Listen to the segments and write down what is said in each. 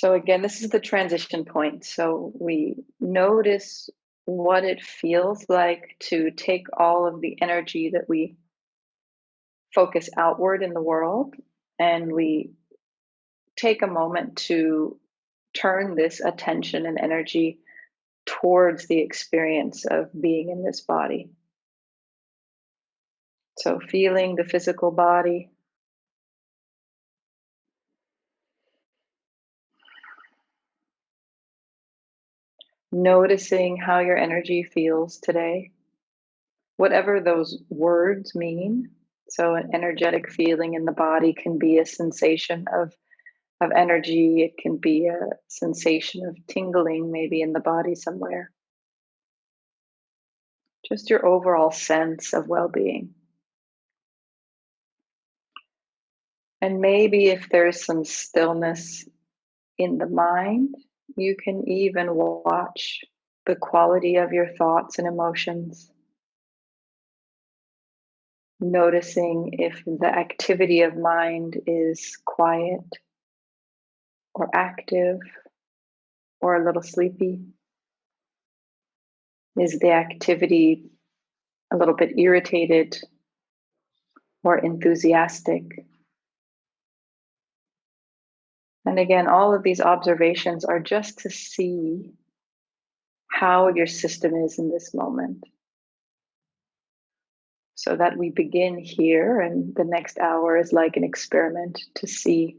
So again, this is the transition point. So we notice what it feels like to take all of the energy that we focus outward in the world, and we take a moment to turn this attention and energy towards the experience of being in this body. So feeling the physical body, noticing how your energy feels today, whatever those words mean. So an energetic feeling in the body can be a sensation of energy. It can be a sensation of tingling, maybe in the body somewhere. Just your overall sense of well-being. And maybe if there's some stillness in the mind, you can even watch the quality of your thoughts and emotions, noticing if the activity of mind is quiet or active or a little sleepy. Is the activity a little bit irritated or enthusiastic? And again, all of these observations are just to see how your system is in this moment, so that we begin here, and the next hour is like an experiment to see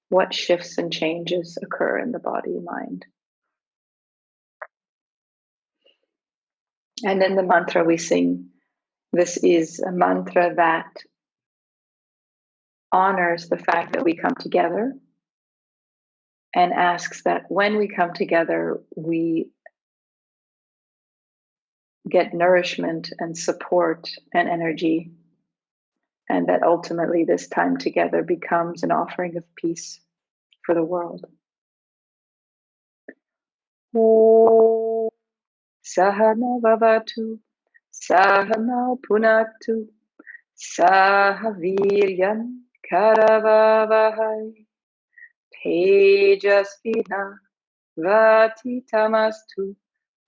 what shifts and changes occur in the body and mind. And then the mantra we sing, this is a mantra that honors the fact that we come together and asks that when we come together, we get nourishment and support and energy, and that ultimately this time together becomes an offering of peace for the world. Om Sahana Vavatu, Sahana Punaktu, Sahaviryam Karavavahai, Tejasvina Vati Tamastu,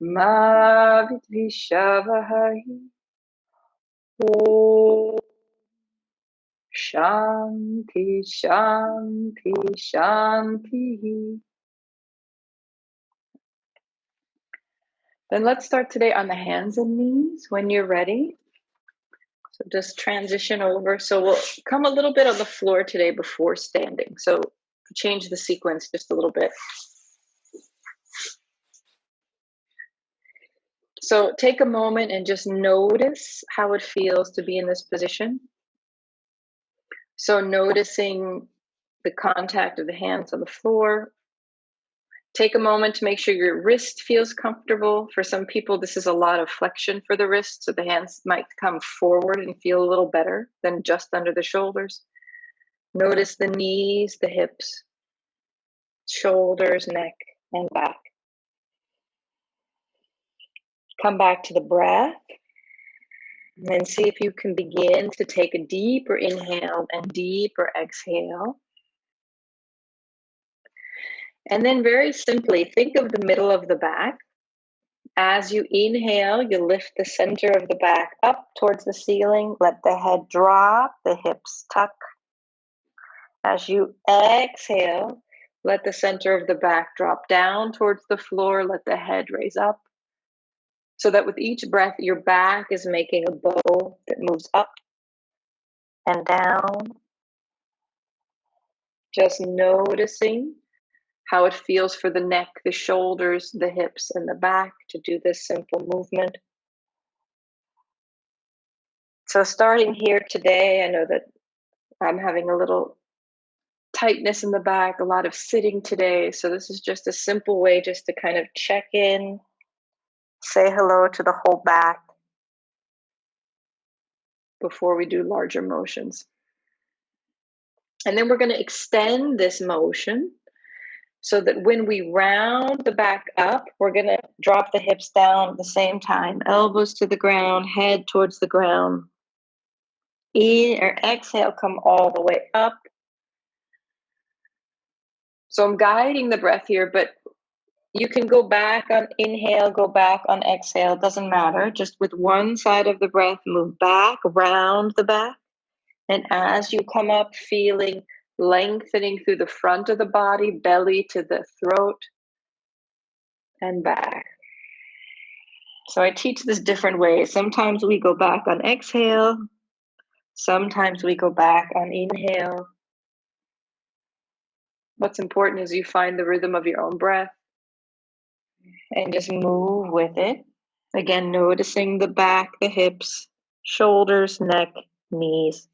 Ma Vidvishavahai. Om Shanti, Shanti, Shanti. Then let's start today on the hands and knees when you're ready. So just transition over. So we'll come a little bit on the floor today before standing. So change the sequence just a little bit. So take a moment and just notice how it feels to be in this position. So noticing the contact of the hands on the floor. Take a moment to make sure your wrist feels comfortable. For some people, this is a lot of flexion for the wrist, so the hands might come forward and feel a little better than just under the shoulders. Notice the knees, the hips, shoulders, neck, and back. Come back to the breath, and then see if you can begin to take a deeper inhale and deeper exhale. And then very simply, think of the middle of the back. As you inhale, you lift the center of the back up towards the ceiling. Let the head drop, the hips tuck. As you exhale, let the center of the back drop down towards the floor. Let the head raise up. So that with each breath, your back is making a bow that moves up and down. Just noticing how it feels for the neck, the shoulders, the hips, and the back to do this simple movement. So starting here today, I know that I'm having a little tightness in the back, a lot of sitting today. So this is just a simple way just to kind of check in, say hello to the whole back before we do larger motions. And then we're going to extend this motion so that when we round the back up, we're going to drop the hips down at the same time, elbows to the ground, head towards the ground. In or exhale, come all the way up. So I'm guiding the breath here, but you can go back on inhale, go back on exhale, doesn't matter. Just with one side of the breath, move back, round the back. And as you come up, feeling lengthening through the front of the body, belly to the throat, and back. So I teach this different ways. Sometimes we go back on exhale. Sometimes we go back on inhale. What's important is you find the rhythm of your own breath and just move with it. Again, noticing the back, the hips, shoulders, neck, knees.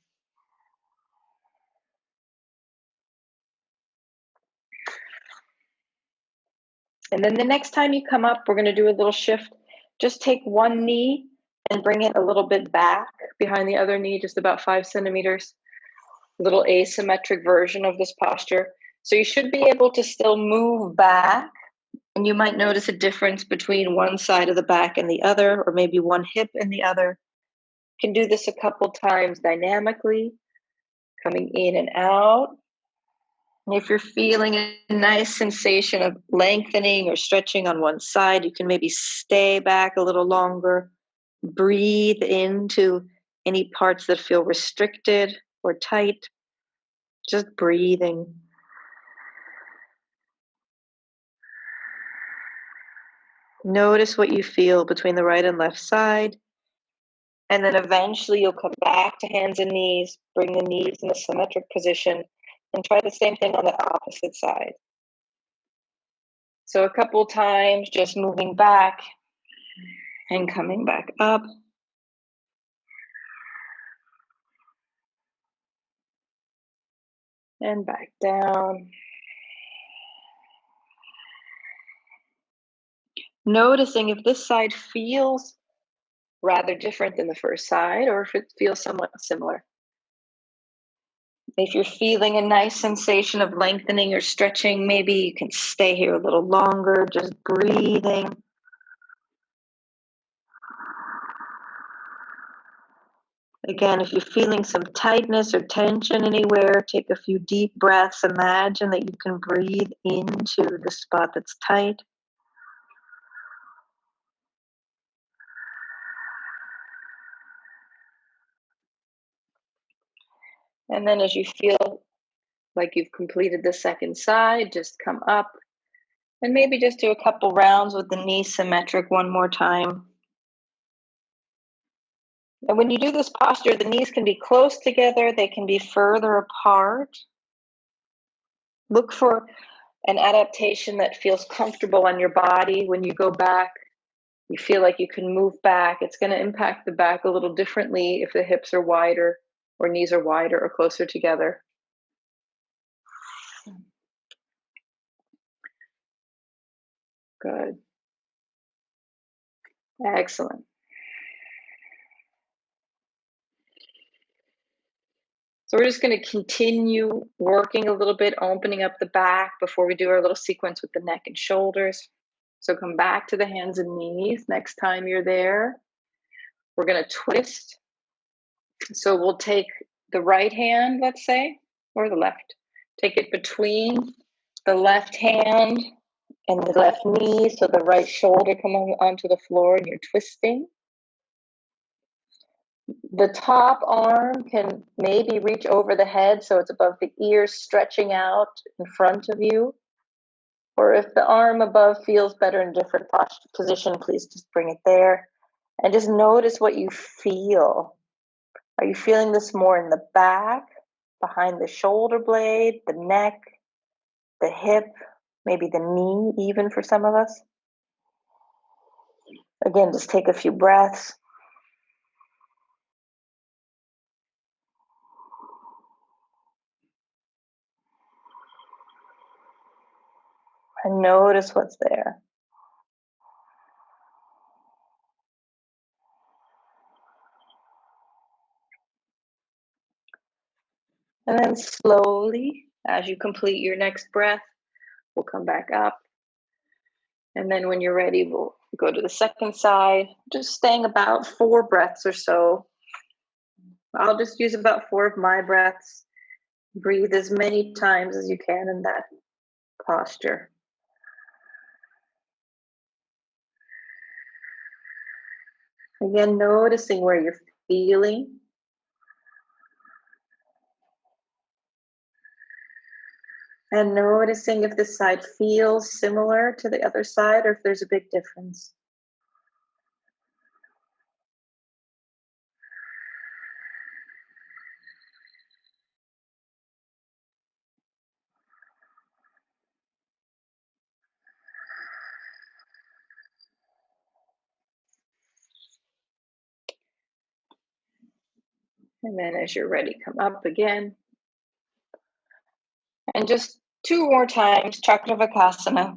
And then the next time you come up, we're going to do a little shift. Just take one knee and bring it a little bit back behind the other knee, just about 5 centimeters. A little asymmetric version of this posture. So you should be able to still move back. And you might notice a difference between one side of the back and the other, or maybe one hip and the other. You can do this a couple times dynamically, coming in and out. And if you're feeling a nice sensation of lengthening or stretching on one side, you can maybe stay back a little longer. Breathe into any parts that feel restricted or tight. Just breathing. Notice what you feel between the right and left side. And then eventually you'll come back to hands and knees, bring the knees in a symmetric position, and try the same thing on the opposite side. So a couple times, just moving back and coming back up. And back down. Noticing if this side feels rather different than the first side, or if it feels somewhat similar. If you're feeling a nice sensation of lengthening or stretching, maybe you can stay here a little longer, just breathing. Again, if you're feeling some tightness or tension anywhere, take a few deep breaths. Imagine that you can breathe into the spot that's tight. And then as you feel like you've completed the second side, just come up and maybe just do a couple rounds with the knee symmetric one more time. And when you do this posture, the knees can be close together, they can be further apart. Look for an adaptation that feels comfortable on your body. When you go back, you feel like you can move back. It's going to impact the back a little differently if the hips are wider or knees are wider or closer together. Good. Excellent. So we're just going to continue working a little bit, opening up the back before we do our little sequence with the neck and shoulders. So come back to the hands and knees. Next time you're there, we're going to twist. So we'll take the right hand, let's say, or the left. Take it between the left hand and the left knee, so the right shoulder comes onto the floor and you're twisting. The top arm can maybe reach over the head so it's above the ears, stretching out in front of you. Or if the arm above feels better in a different position, please just bring it there. And just notice what you feel. Are you feeling this more in the back, behind the shoulder blade, the neck, the hip, maybe the knee even for some of us? Again, just take a few breaths. And notice what's there. And then slowly, as you complete your next breath, we'll come back up. And then when you're ready, we'll go to the second side, just staying about 4 breaths or so. I'll just use about 4 of my breaths. Breathe as many times as you can in that posture. Again, noticing where you're feeling. And noticing if this side feels similar to the other side or if there's a big difference. And then as you're ready, come up again. And just 2 more times, Chakravakasana.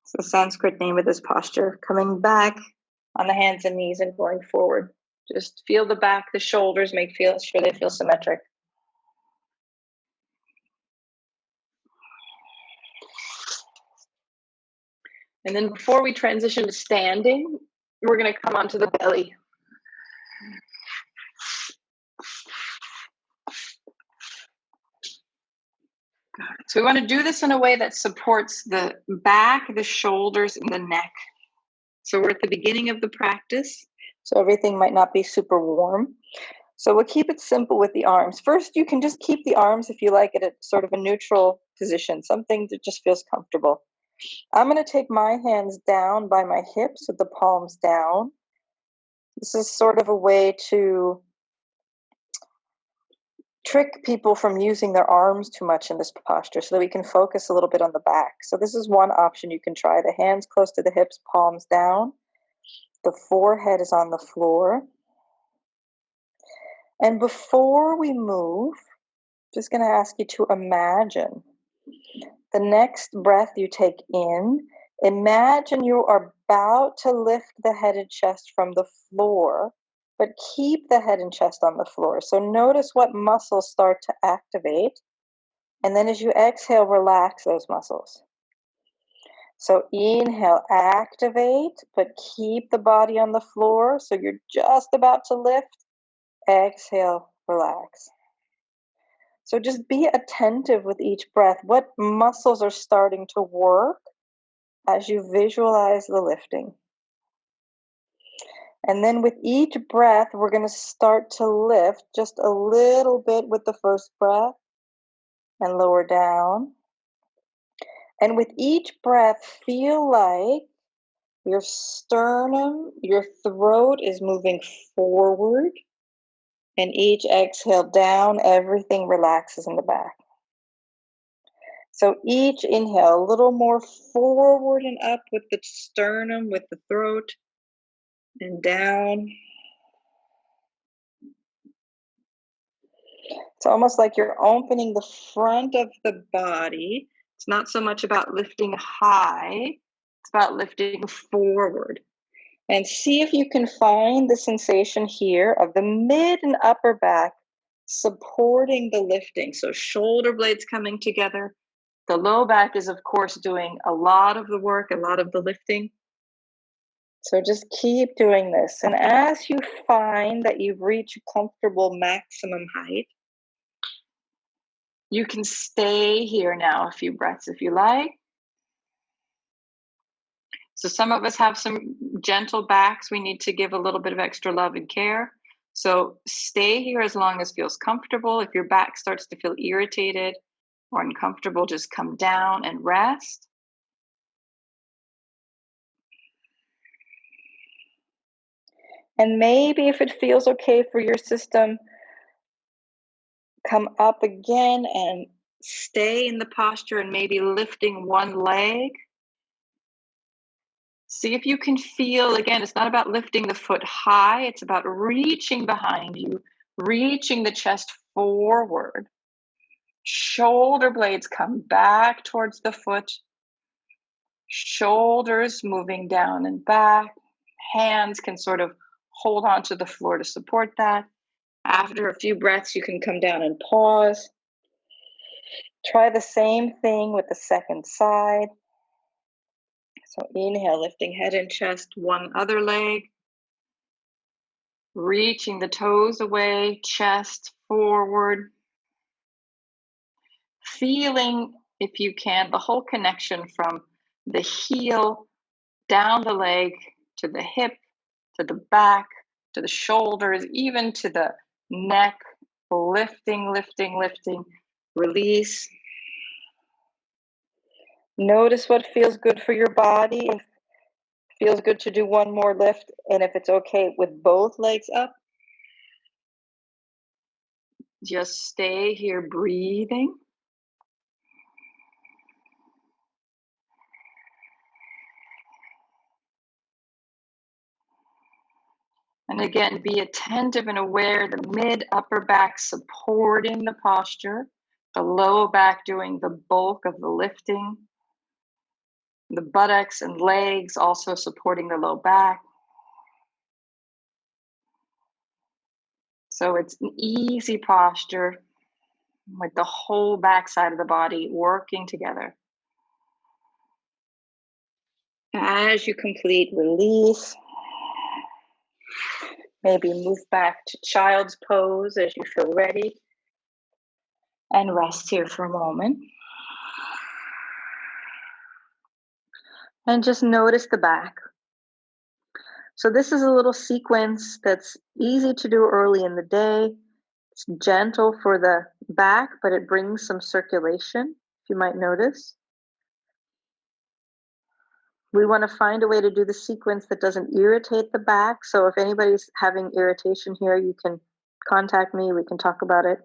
It's the Sanskrit name of this posture. Coming back on the hands and knees and going forward. Just feel the back, the shoulders, make sure they feel symmetric. And then before we transition to standing, we're going to come onto the belly. So we want to do this in a way that supports the back, the shoulders, and the neck. So we're at the beginning of the practice, so everything might not be super warm. So we'll keep it simple with the arms. First, you can just keep the arms if you like it at sort of a neutral position, something that just feels comfortable. I'm going to take my hands down by my hips with the palms down. This is sort of a way to trick people from using their arms too much in this posture so that we can focus a little bit on the back. So this is one option you can try. The hands close to the hips, palms down. The forehead is on the floor. And before we move, just going to ask you to imagine the next breath you take in. Imagine you are about to lift the head and chest from the floor, but keep the head and chest on the floor. So notice what muscles start to activate. And then as you exhale, relax those muscles. So inhale, activate, but keep the body on the floor. So you're just about to lift. Exhale, relax. So just be attentive with each breath. What muscles are starting to work as you visualize the lifting? And then with each breath, we're going to start to lift just a little bit with the first breath and lower down. And with each breath, feel like your sternum, your throat is moving forward. And each exhale down, everything relaxes in the back. So each inhale, a little more forward and up with the sternum, with the throat, and down. It's almost like you're opening the front of the body. It's not so much about lifting high, it's about lifting forward. And see if you can find the sensation here of the mid and upper back supporting the lifting. So shoulder blades coming together. The low back is, of course, doing a lot of the work, a lot of the lifting. So just keep doing this. And as you find that you've reached a comfortable maximum height, you can stay here now a few breaths if you like. So some of us have some gentle backs. We need to give a little bit of extra love and care. So stay here as long as feels comfortable. If your back starts to feel irritated or uncomfortable, just come down and rest. And maybe if it feels okay for your system, come up again and stay in the posture and maybe lifting one leg. See if you can feel, again, it's not about lifting the foot high, it's about reaching behind you, reaching the chest forward. Shoulder blades come back towards the foot. Shoulders moving down and back. Hands can sort of hold onto the floor to support that. After a few breaths, you can come down and pause. Try the same thing with the second side. So inhale, lifting head and chest, one other leg. Reaching the toes away, chest forward. Feeling if you can, the whole connection from the heel down the leg to the hip, to the back, to the shoulders, even to the neck, lifting, lifting, lifting, release. Notice what feels good for your body. If it feels good to do one more lift, and if it's okay with both legs up, just stay here breathing. And again, be attentive and aware, the mid upper back supporting the posture, the low back doing the bulk of the lifting, the buttocks and legs also supporting the low back. So it's an easy posture with the whole back side of the body working together. As you complete, release. Maybe move back to child's pose as you feel ready. And rest here for a moment. And just notice the back. So this is a little sequence that's easy to do early in the day. It's gentle for the back, but it brings some circulation, if you might notice. We want to find a way to do the sequence that doesn't irritate the back. So if anybody's having irritation here, you can contact me. We can talk about it.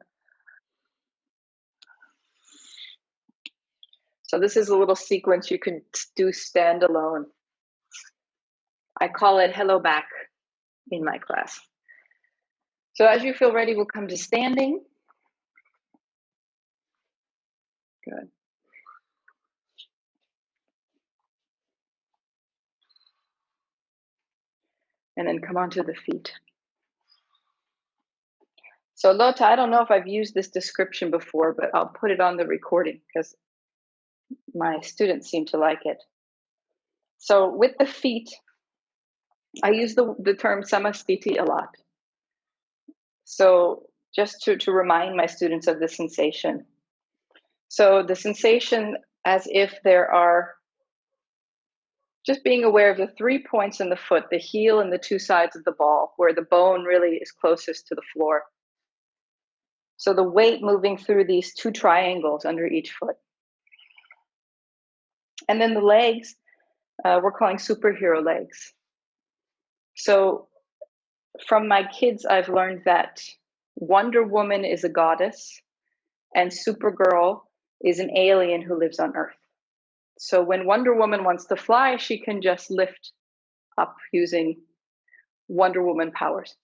So this is a little sequence you can do standalone. I call it Hello Back in my class. So as you feel ready, we'll come to standing. Good. And then come onto the feet. So Lota, I don't know if I've used this description before, but I'll put it on the recording because my students seem to like it. So with the feet, I use the term samastiti a lot. So just to remind my students of the sensation. So the sensation as if there are, just being aware of the 3 points in the foot, the heel and the two sides of the ball, where the bone really is closest to the floor. So the weight moving through these two triangles under each foot. And then the legs, we're calling superhero legs. So from my kids, I've learned that Wonder Woman is a goddess and Supergirl is an alien who lives on Earth. So when Wonder Woman wants to fly, she can just lift up using Wonder Woman powers.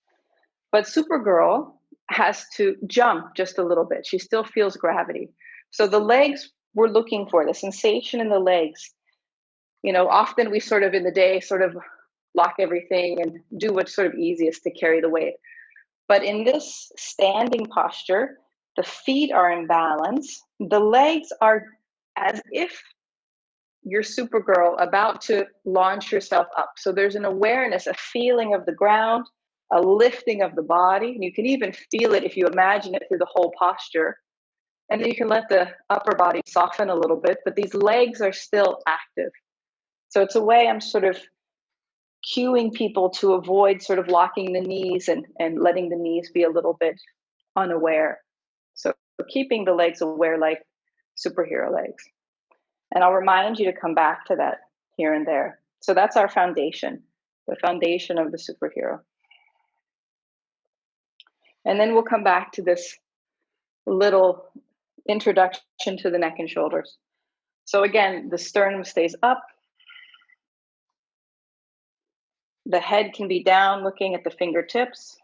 But Supergirl has to jump just a little bit. She still feels gravity. So the legs, we're looking for the sensation in the legs. You know, often we sort of in the day sort of lock everything and do what's sort of easiest to carry the weight. But in this standing posture, the feet are in balance. The legs are as if you're Supergirl about to launch yourself up. So there's an awareness, a feeling of the ground, a lifting of the body. And you can even feel it if you imagine it through the whole posture. And then you can let the upper body soften a little bit, but these legs are still active. So it's a way I'm sort of cueing people to avoid sort of locking the knees and letting the knees be a little bit unaware. So keeping the legs aware like superhero legs. And I'll remind you to come back to that here and there. So that's our foundation, the foundation of the superhero. And then we'll come back to this little introduction to the neck and shoulders. So again, the sternum stays up. The head can be down looking at the fingertips.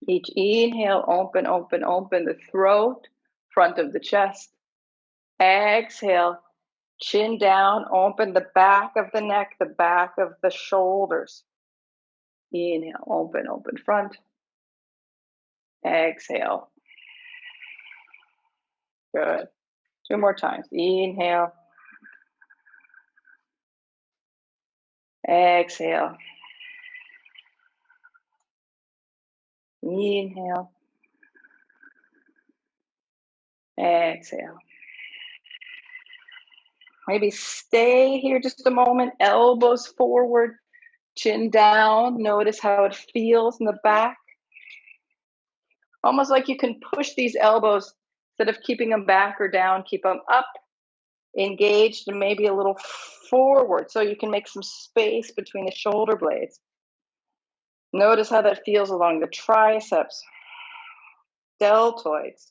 Each inhale, open, open, open the throat, front of the chest. Exhale, chin down, open the back of the neck, the back of the shoulders. Inhale, open, open front. Exhale. Good. 2 more times. Inhale. Exhale. Inhale. Exhale. Maybe stay here just a moment, elbows forward, chin down. Notice how it feels in the back. Almost like you can push these elbows instead of keeping them back or down, keep them up, engaged, and maybe a little forward so you can make some space between the shoulder blades. Notice how that feels along the triceps, deltoids.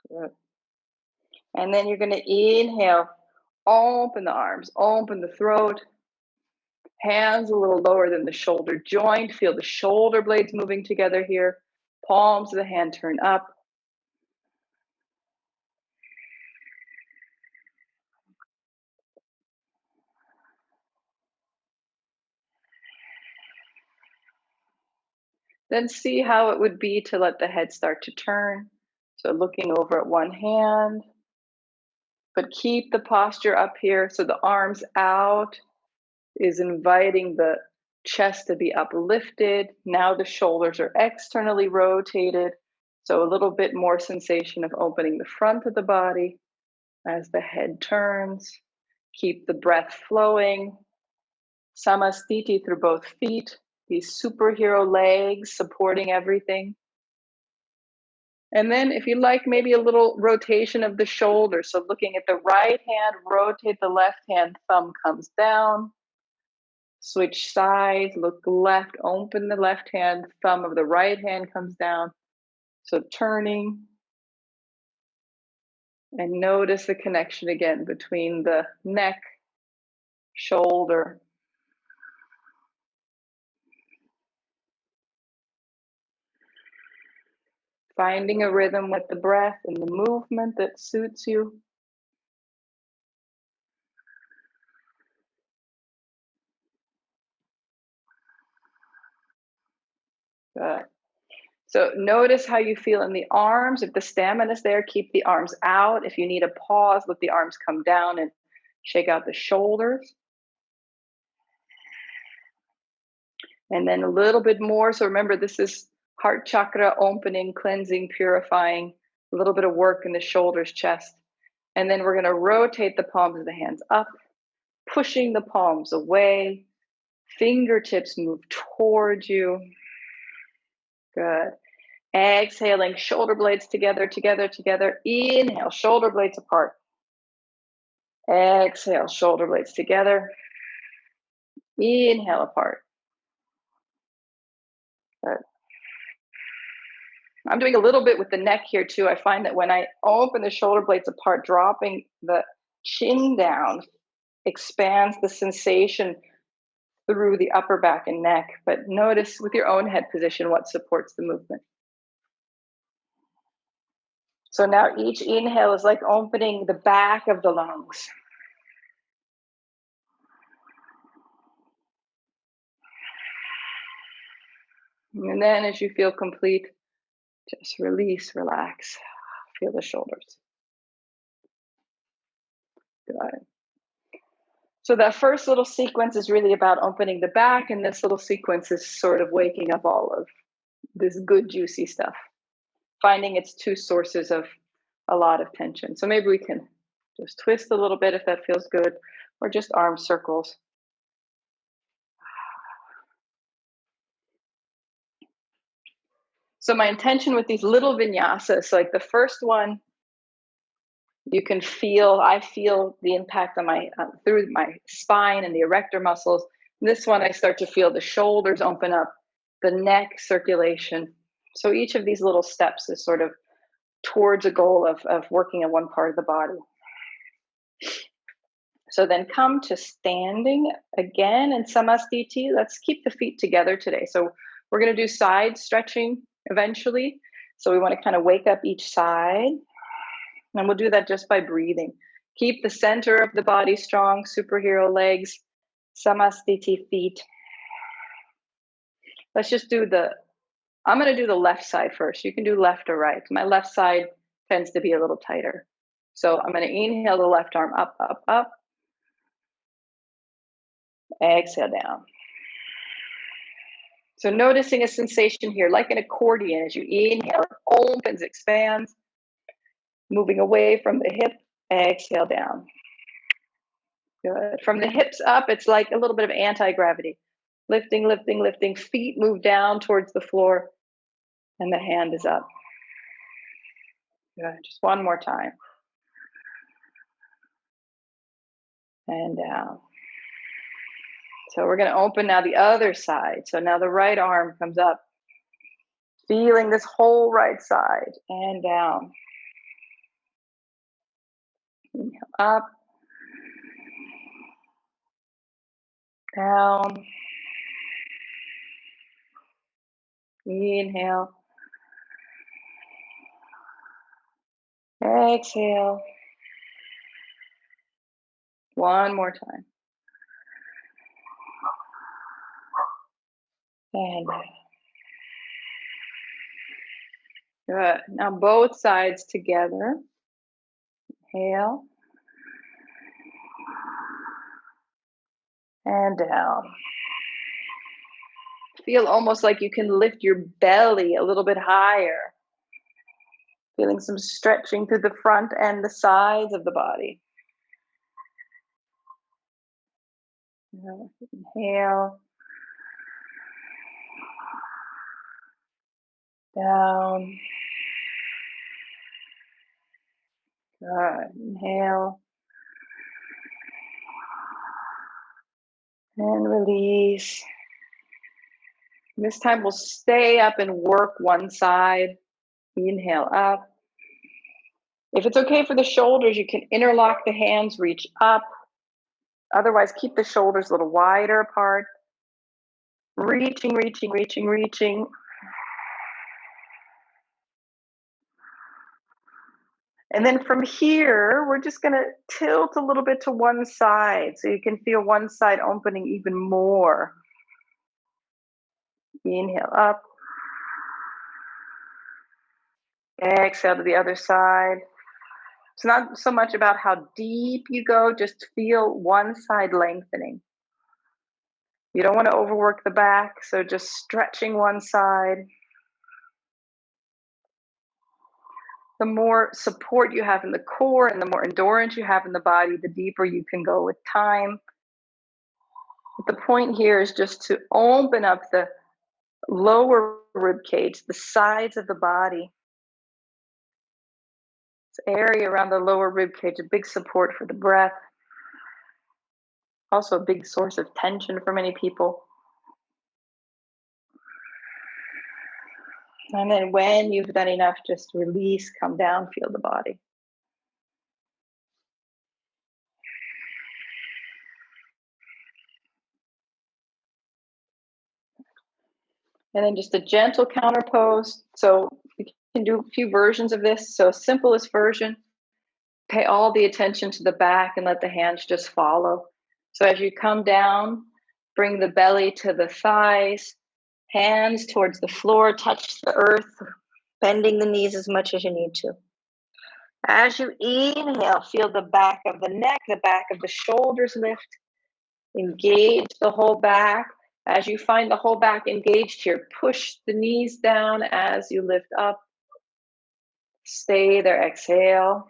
Good. And then you're going to inhale, open the arms, open the throat. Hands a little lower than the shoulder joint. Feel the shoulder blades moving together here. Palms of the hand turn up. Then see how it would be to let the head start to turn. So looking over at one hand, but keep the posture up here. So the arms out is inviting the chest to be uplifted. Now the shoulders are externally rotated. So a little bit more sensation of opening the front of the body as the head turns. Keep the breath flowing. Samastiti through both feet. These superhero legs supporting everything. And then if you like, maybe a little rotation of the shoulders. So looking at the right hand, rotate the left hand, thumb comes down. Switch sides, look left, open the left hand, thumb of the right hand comes down. So turning. And notice the connection again between the neck, shoulder. Finding a rhythm with the breath and the movement that suits you. Good. So notice how you feel in the arms. If the stamina is there, keep the arms out. If you need a pause, let the arms come down and shake out the shoulders. And then a little bit more. So remember, this is heart chakra opening, cleansing, purifying, a little bit of work in the shoulders, chest. And then we're going to rotate the palms of the hands up, pushing the palms away. Fingertips move towards you. Good. Exhaling, shoulder blades together, together, together. Inhale, shoulder blades apart. Exhale, shoulder blades together. Inhale apart. Good. I'm doing a little bit with the neck here too. I find that when I open the shoulder blades apart, dropping the chin down expands the sensation through the upper back and neck. But notice with your own head position what supports the movement. So now each inhale is like opening the back of the lungs. And then as you feel complete, just release, relax, feel the shoulders. Good. So that first little sequence is really about opening the back, and this little sequence is sort of waking up all of this good, juicy stuff, finding its two sources of a lot of tension. So maybe we can just twist a little bit if that feels good, or just arm circles. So my intention with these little vinyasas, like the first one, you can feel, I feel the impact on my, through my spine and the erector muscles. This one, I start to feel the shoulders open up, the neck circulation. So each of these little steps is sort of towards a goal of working on one part of the body. So then come to standing again in Samastiti. Let's keep the feet together today. So we're going to do side stretching eventually. So we want to kind of wake up each side. And we'll do that just by breathing. Keep the center of the body strong, superhero legs, Samastiti feet. Let's just do I'm going to do the left side first. You can do left or right. My left side tends to be a little tighter. So I'm going to inhale the left arm up, up, up. Exhale down. So noticing a sensation here, like an accordion, as you inhale, it opens, expands, moving away from the hip, exhale down. Good. From the hips up, it's like a little bit of anti-gravity. Lifting, lifting, lifting. Feet move down towards the floor, and the hand is up. Good. Just one more time. And down. So we're going to open now the other side. So now the right arm comes up. Feeling this whole right side and down. Inhale up. Down. Inhale. Exhale. One more time. And good. Now both sides together. Inhale. And down. Feel almost like you can lift your belly a little bit higher. Feeling some stretching through the front and the sides of the body. Inhale. Down. Good. Inhale. And release. This time we'll stay up and work one side. Inhale up. If it's okay for the shoulders, you can interlock the hands, reach up. Otherwise, keep the shoulders a little wider apart. Reaching, reaching, reaching, reaching. And then from here, we're just going to tilt a little bit to one side so you can feel one side opening even more. Inhale up. Exhale to the other side. It's not so much about how deep you go, just feel one side lengthening. You don't want to overwork the back, so just stretching one side. The more support you have in the core and the more endurance you have in the body, the deeper you can go with time. But the point here is just to open up the lower rib cage, the sides of the body. This area around the lower rib cage, a big support for the breath. Also a big source of tension for many people. And then when you've done enough, just release, come down, feel the body. And then just a gentle counter pose. So you can do a few versions of this. So simplest version, pay all the attention to the back and let the hands just follow. So as you come down, bring the belly to the thighs, hands towards the floor, touch the earth, bending the knees as much as you need to. As you inhale, feel the back of the neck, the back of the shoulders lift. Engage the whole back. As you find the whole back engaged here, push the knees down as you lift up. Stay there, exhale.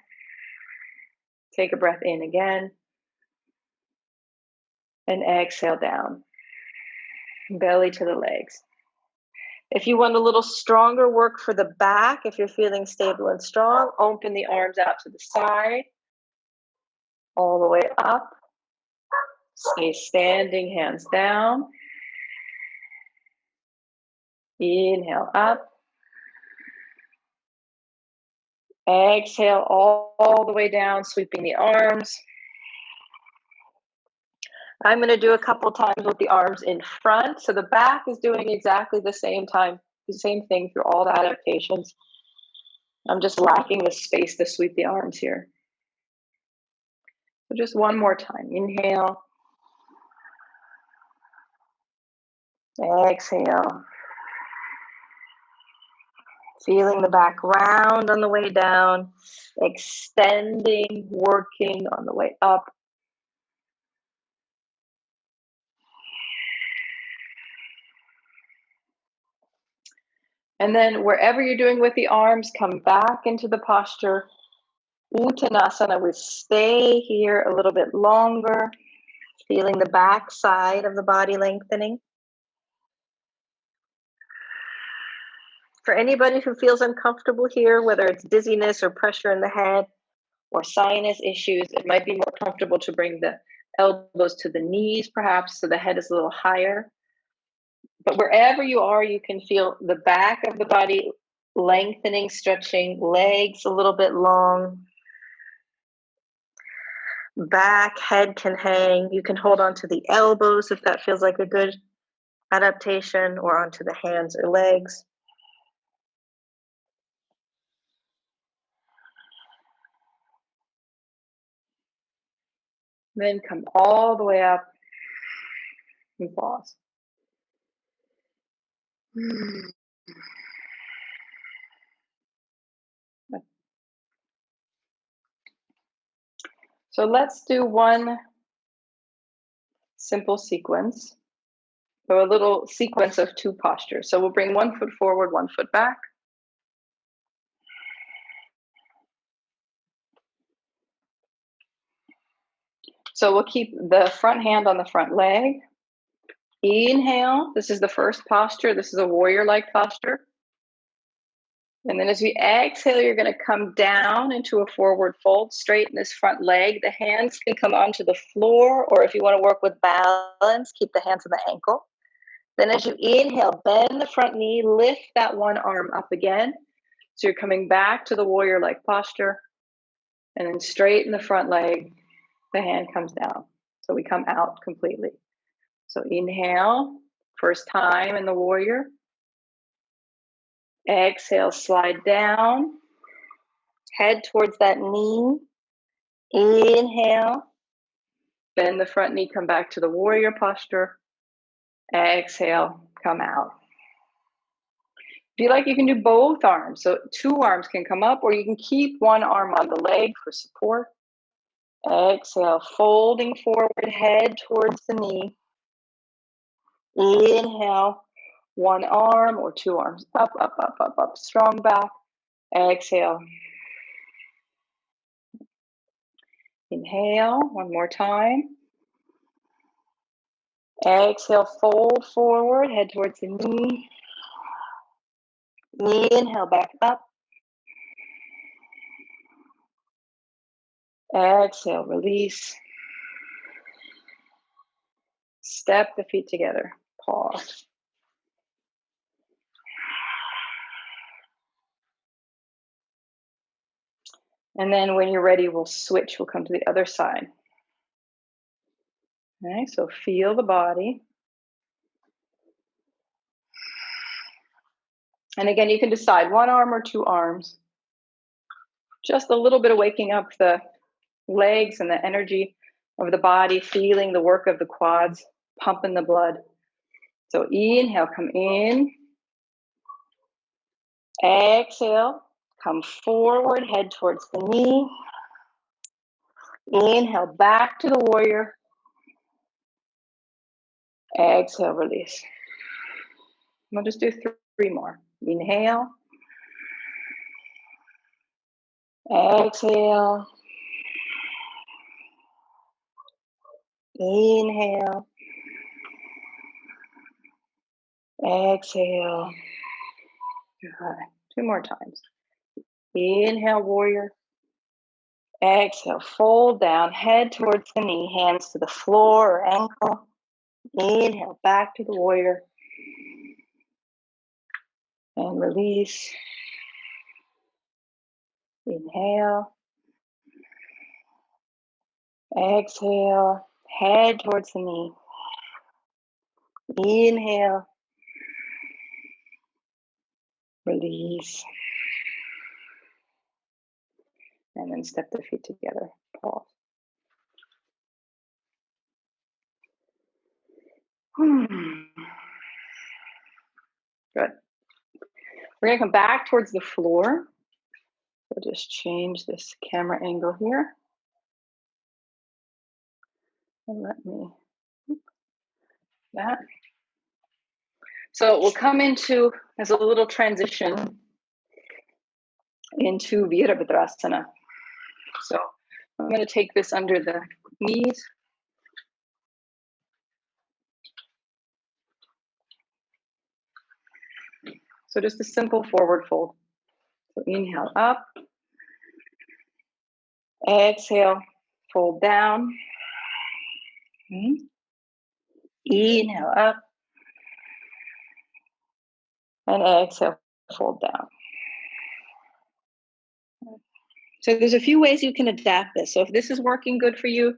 Take a breath in again. And exhale down. Belly to the legs. If you want a little stronger work for the back, if you're feeling stable and strong, open the arms out to the side, all the way up. Stay standing, hands down. Inhale up. Exhale all the way down, sweeping the arms. I'm going to do a couple times with the arms in front. So the back is doing exactly the same thing through all the adaptations. I'm just lacking the space to sweep the arms here. So just one more time. Inhale. Exhale. Feeling the back round on the way down, extending, working on the way up. And then wherever you're doing with the arms, come back into the posture. Uttanasana, we stay here a little bit longer, feeling the back side of the body lengthening. For anybody who feels uncomfortable here, whether it's dizziness or pressure in the head or sinus issues, it might be more comfortable to bring the elbows to the knees, perhaps, so the head is a little higher. But wherever you are, you can feel the back of the body lengthening, stretching, legs a little bit long. Back, head can hang. You can hold on to the elbows if that feels like a good adaptation, or onto the hands or legs. Then come all the way up and pause. So let's do one simple sequence. So a little sequence of two postures. So we'll bring 1 foot forward, 1 foot back. So we'll keep the front hand on the front leg. Inhale. This is the first posture. This is a warrior-like posture. And then as we exhale, you're going to come down into a forward fold, straighten this front leg. The hands can come onto the floor, or if you want to work with balance, keep the hands on the ankle. Then as you inhale, bend the front knee, lift that one arm up again. So you're coming back to the warrior-like posture, and then straighten the front leg. The hand comes down. So we come out completely. So inhale, first time in the warrior. Exhale, slide down, head towards that knee. Inhale, bend the front knee, come back to the warrior posture. Exhale, come out. If you like, you can do both arms. So 2 arms can come up, or you can keep one arm on the leg for support. Exhale, folding forward, head towards the knee. Inhale, one arm or 2 arms up, up, up, up, up, strong back. Exhale. Inhale, one more time. Exhale, fold forward, head towards the knee. Inhale, back up. Exhale, release. Step the feet together. Pause. And then when you're ready, we'll switch. We'll come to the other side. Okay, so feel the body. And again, you can decide 1 arm or 2 arms. Just a little bit of waking up the legs and the energy of the body, feeling the work of the quads, pumping the blood. So inhale, come in. Exhale, come forward, head towards the knee. Inhale, back to the warrior. Exhale, release. We'll just do 3 more. Inhale. Exhale. Inhale. Exhale. Good. 2 more times. Inhale, warrior. Exhale, fold down, head towards the knee, hands to the floor or ankle. Inhale, back to the warrior. And release. Inhale. Exhale, head towards the knee. Inhale. Release. And then step the feet together. Pause. Good. We're going to come back towards the floor. We'll just change this camera angle here. And let me, that. So we'll come into, as a little transition, into Virabhadrasana. So I'm going to take this under the knees. So just a simple forward fold. So inhale up, exhale, fold down. Inhale up, and exhale, fold down. So there's a few ways you can adapt this. So if this is working good for you,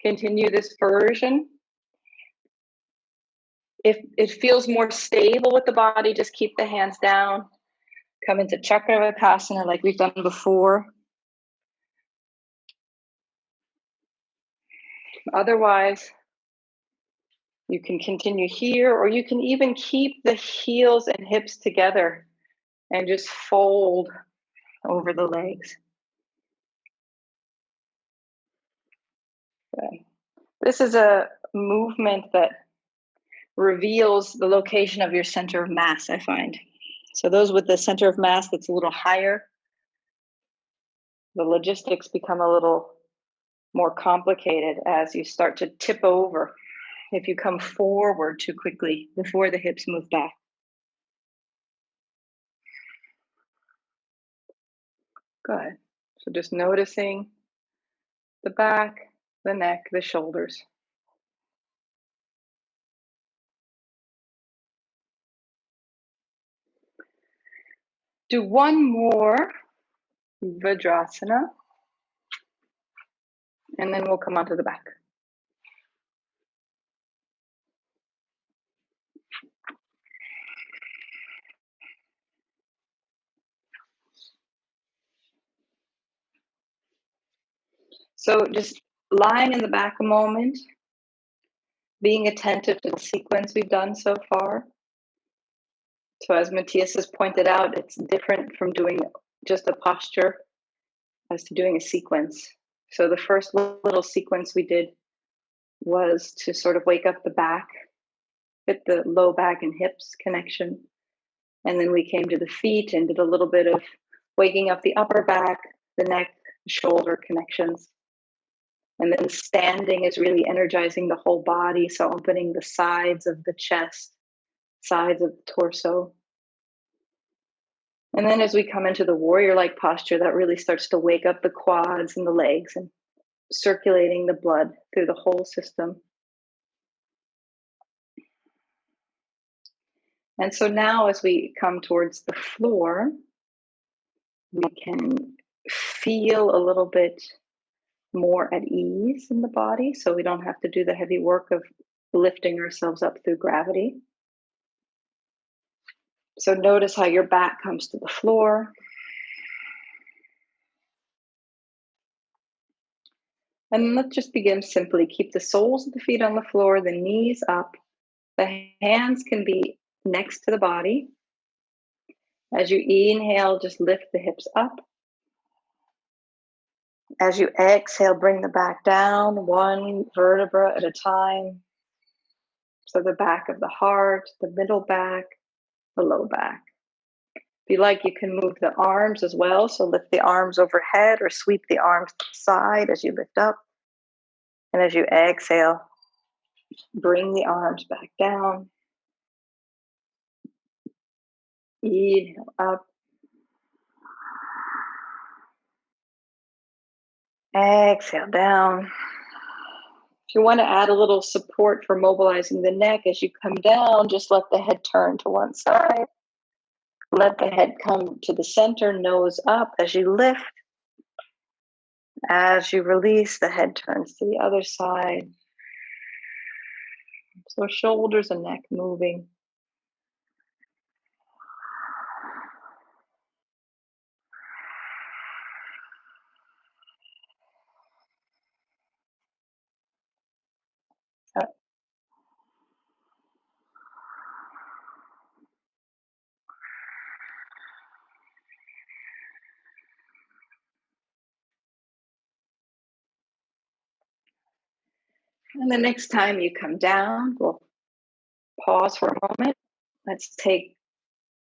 continue this version. If it feels more stable with the body, just keep the hands down. Come into Chakravakasana like we've done before. Otherwise, you can continue here, or you can even keep the heels and hips together and just fold over the legs. Okay. This is a movement that reveals the location of your center of mass, I find. So those with the center of mass that's a little higher, the logistics become a little more complicated as you start to tip over if you come forward too quickly before the hips move back. Good. So just noticing the back, the neck, the shoulders. Do one more Vajrasana, and then we'll come onto the back. So just lying in the back a moment, being attentive to the sequence we've done so far. So as Matthias has pointed out, it's different from doing just a posture as to doing a sequence. So the first little sequence we did was to sort of wake up the back, hit the low back and hips connection. And then we came to the feet and did a little bit of waking up the upper back, the neck, shoulder connections. And then standing is really energizing the whole body. So opening the sides of the chest, sides of the torso. And then as we come into the warrior-like posture, that really starts to wake up the quads and the legs and circulating the blood through the whole system. And so now as we come towards the floor, we can feel a little bit more at ease in the body, so we don't have to do the heavy work of lifting ourselves up through gravity. So notice how your back comes to the floor. And let's just begin simply. Keep the soles of the feet on the floor, the knees up. The hands can be next to the body. As you inhale, just lift the hips up. As you exhale, bring the back down, one vertebra at a time. So the back of the heart, the middle back, the low back. If you like, you can move the arms as well. So lift the arms overhead or sweep the arms to the side as you lift up. And as you exhale, bring the arms back down. Inhale up. Exhale down. If you want to add a little support for mobilizing the neck as you come down, just let the head turn to one side. Let the head come to the center, nose up as you lift. As you release, the head turns to the other side. So shoulders and neck moving. And the next time you come down, we'll pause for a moment Let's take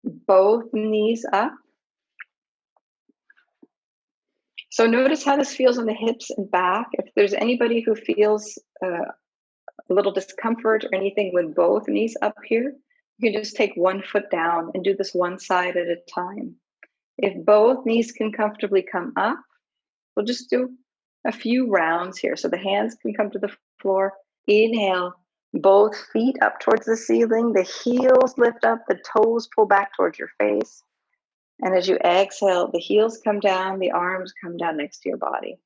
both knees up. So notice how this feels on the hips and back. If there's anybody who feels a little discomfort or anything with both knees up here, you can just take one foot down and do this one side at a time. If both knees can comfortably come up, we'll just do a few rounds here. So the hands can come to the floor. Inhale, both feet up towards the ceiling. The heels lift up, the toes pull back towards your face. And as you exhale, the heels come down, the arms come down next to your body.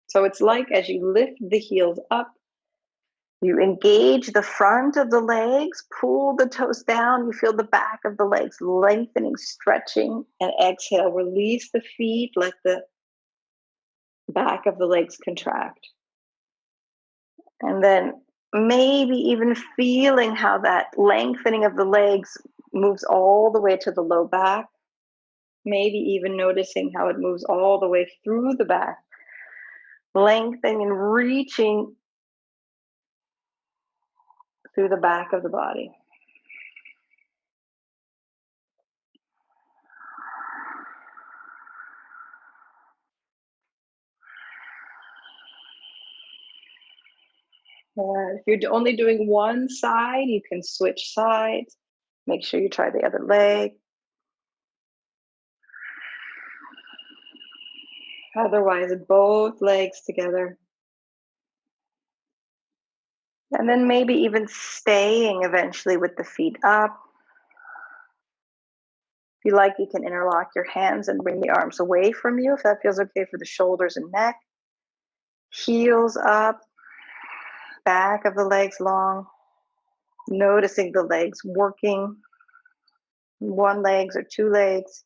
So it's like as you lift the heels up, you engage the front of the legs, pull the toes down, you feel the back of the legs lengthening, stretching, and exhale, release the feet, let the back of the legs contract. And then maybe even feeling how that lengthening of the legs moves all the way to the low back. Maybe even noticing how it moves all the way through the back, lengthening and reaching through the back of the body. If you're only doing one side, you can switch sides. Make sure you try the other leg. Otherwise, both legs together. And then maybe even staying eventually with the feet up. If you like, you can interlock your hands and bring the arms away from you if that feels okay for the shoulders and neck. Heels up, back of the legs long. Noticing the legs working, one legs or two legs.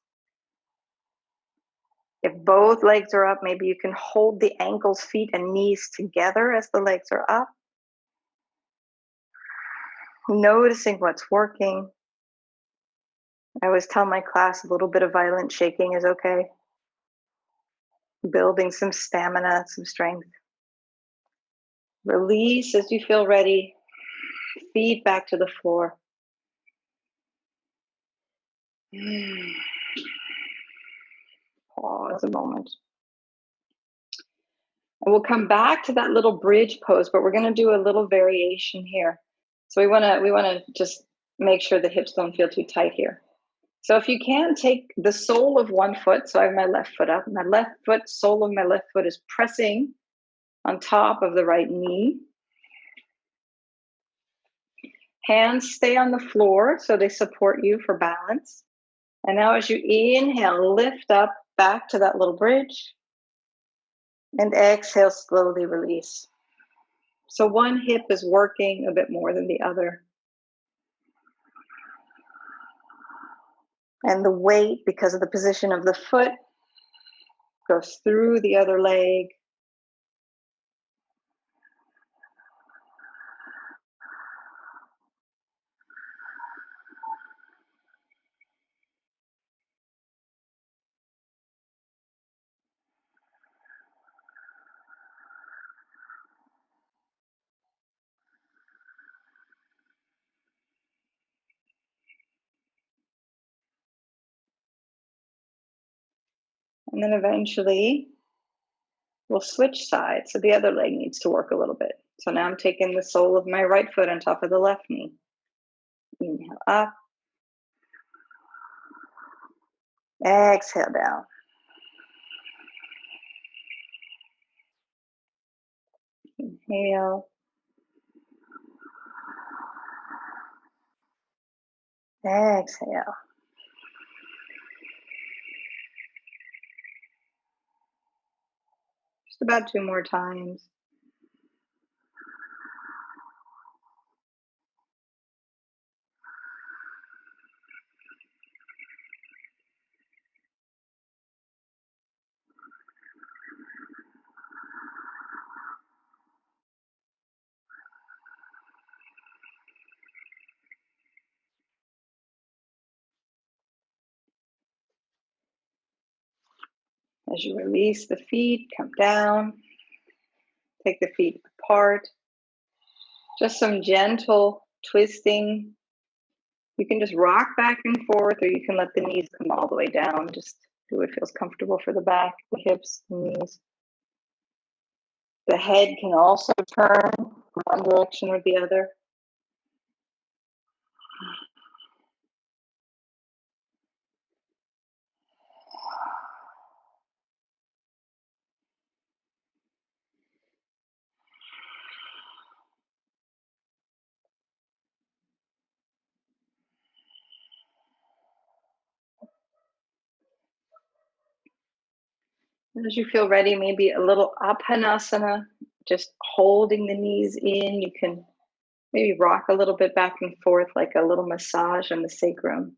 If both legs are up, maybe you can hold the ankles, feet, and knees together as the legs are up. Noticing what's working. I always tell my class a little bit of violent shaking is okay. Building some stamina, some strength. Release as you feel ready. Feet back to the floor. Pause a moment. And we'll come back to that little bridge pose, but we're going to do a little variation here. So we want to just make sure the hips don't feel too tight here. So if you can, take the sole of one foot. So I have my left foot up. My left foot, sole of my left foot is pressing on top of the right knee. Hands stay on the floor so they support you for balance. And now as you inhale, lift up back to that little bridge. And exhale, slowly release. So one hip is working a bit more than the other. And the weight, because of the position of the foot, goes through the other leg. And then eventually we'll switch sides. So the other leg needs to work a little bit. So now I'm taking the sole of my right foot on top of the left knee. Inhale up. Exhale down. Inhale. Exhale. Just about 2 more times. As you release the feet, come down. Take the feet apart. Just some gentle twisting You can just rock back and forth, or you can let the knees come all the way down. Just do what feels comfortable for the back, the hips, the knees. The head can also turn one direction or the other. As you feel ready, maybe a little Apanasana, just holding the knees in. You can maybe rock a little bit back and forth like a little massage on the sacrum.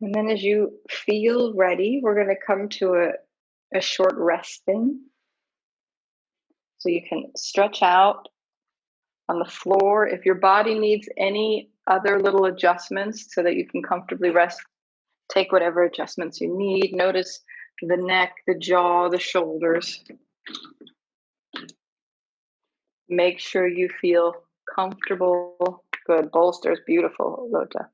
And then as you feel ready, we're going to come to a short resting. So you can stretch out on the floor. If your body needs any other little adjustments so that you can comfortably rest, take whatever adjustments you need. Notice the neck, the jaw, the shoulders. Make sure you feel comfortable. Good. Bolsters, beautiful, Lota.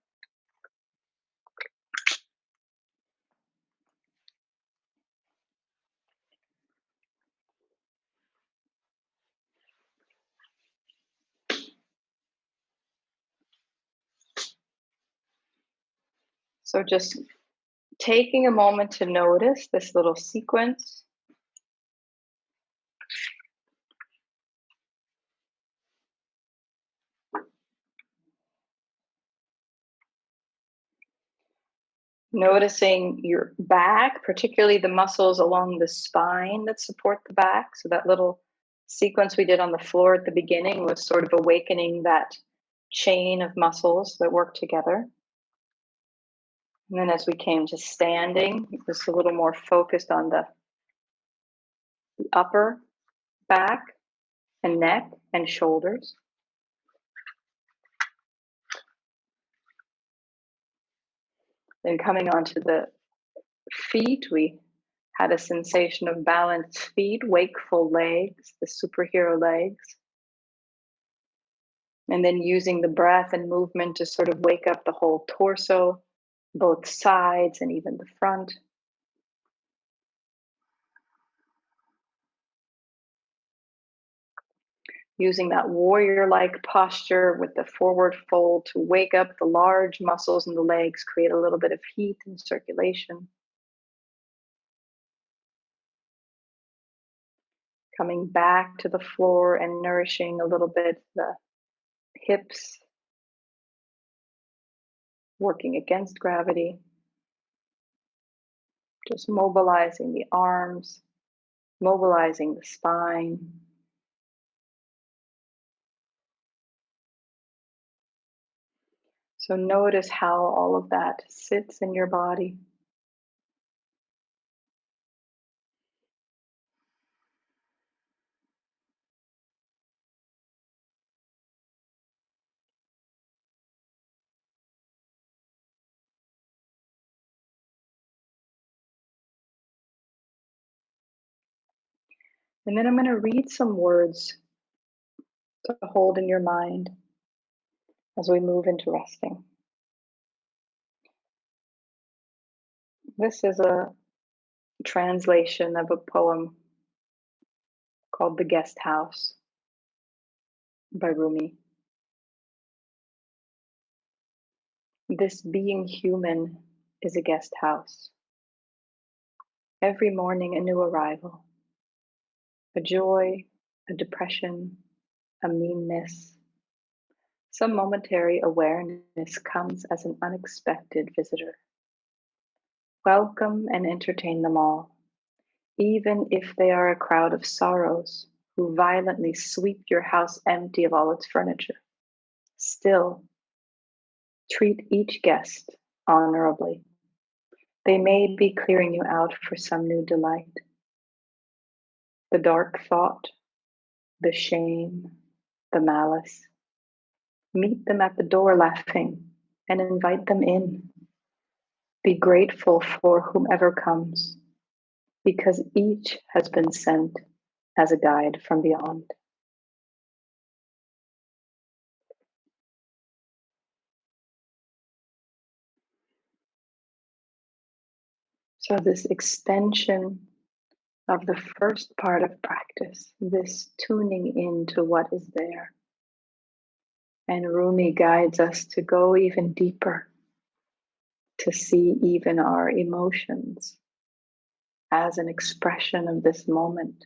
So just taking a moment to notice this little sequence. Noticing your back, particularly the muscles along the spine that support the back. So that little sequence we did on the floor at the beginning was sort of awakening that chain of muscles that work together. And then as we came to standing, it was a little more focused on the upper back and neck and shoulders. Then coming onto the feet, we had a sensation of balanced feet, wakeful legs, the superhero legs. And then using the breath and movement to sort of wake up the whole torso, both sides and even the front. Using that warrior-like posture with the forward fold to wake up the large muscles in the legs, create a little bit of heat and circulation. Coming back to the floor and nourishing a little bit the hips, working against gravity. Just mobilizing the arms, mobilizing the spine. So notice how all of that sits in your body. And then I'm going to read some words to hold in your mind as we move into resting. This is a translation of a poem called The Guest House by Rumi. This being human is a guest house. Every morning a new arrival, a joy, a depression, a meanness. Some momentary awareness comes as an unexpected visitor. Welcome and entertain them all, even if they are a crowd of sorrows who violently sweep your house empty of all its furniture. Still, treat each guest honorably. They may be clearing you out for some new delight. The dark thought, the shame, the malice. Meet them at the door laughing and invite them in. Be grateful for whomever comes, because each has been sent as a guide from beyond. So, this extension of the first part of practice, this tuning into what is there. And Rumi guides us to go even deeper, to see even our emotions as an expression of this moment.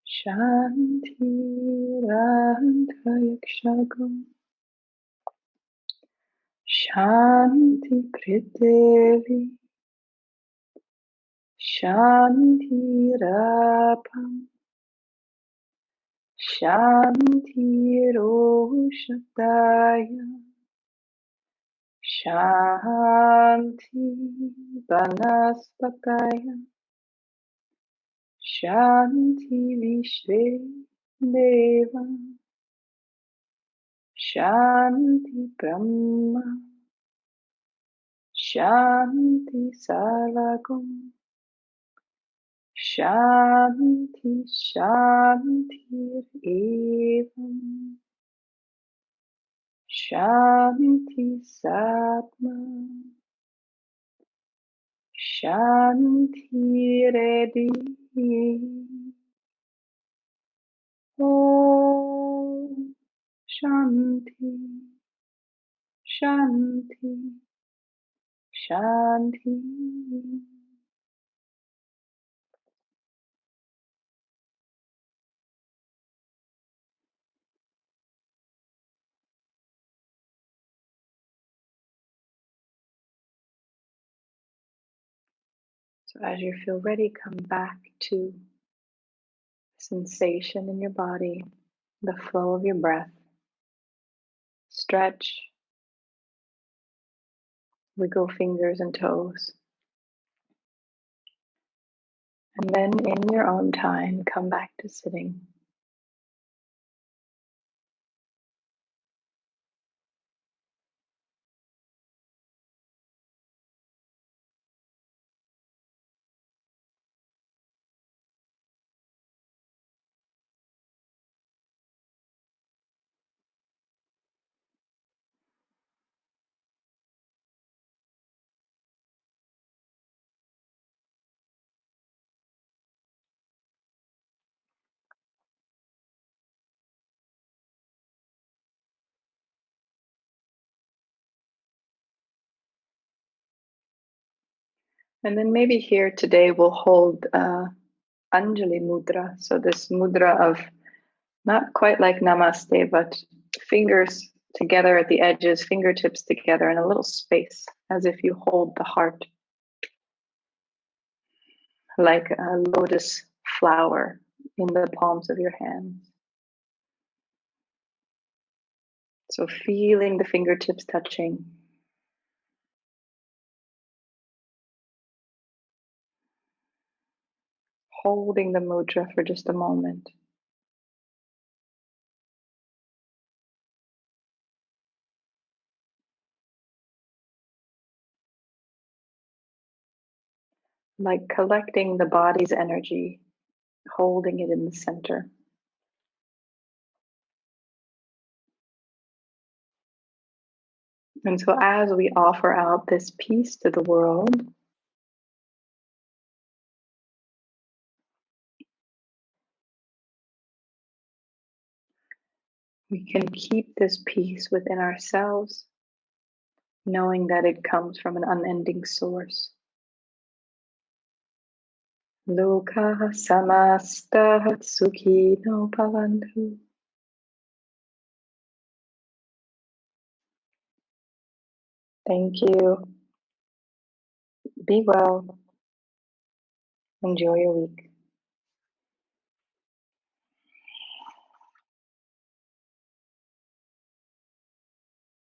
Shanti Rantayakshagam Shanti Prithvi Shanti Rapam Shanti Roshataya Shanti Vanaspataya Shanti Vishve Deva Shanti Brahma Shanti Sarvagam Shanti Shanti Evam Shanti Satma Shanti Redhi Om Shanti Shanti Shanti. So as you feel ready, come back to sensation in your body, the flow of your breath. Stretch, wiggle fingers and toes. And then in your own time, come back to sitting. And then maybe here today we'll hold Anjali Mudra. So this mudra of not quite like Namaste, but fingers together at the edges, fingertips together in a little space, as if you hold the heart. like a lotus flower in the palms of your hands. So feeling the fingertips touching. Holding the mudra for just a moment. Like collecting the body's energy, holding it in the center. And so as we offer out this peace to the world, we can keep this peace within ourselves, knowing that it comes from an unending source. Loka samasta sukhino bhavantu. Thank you. Be well. Enjoy your week.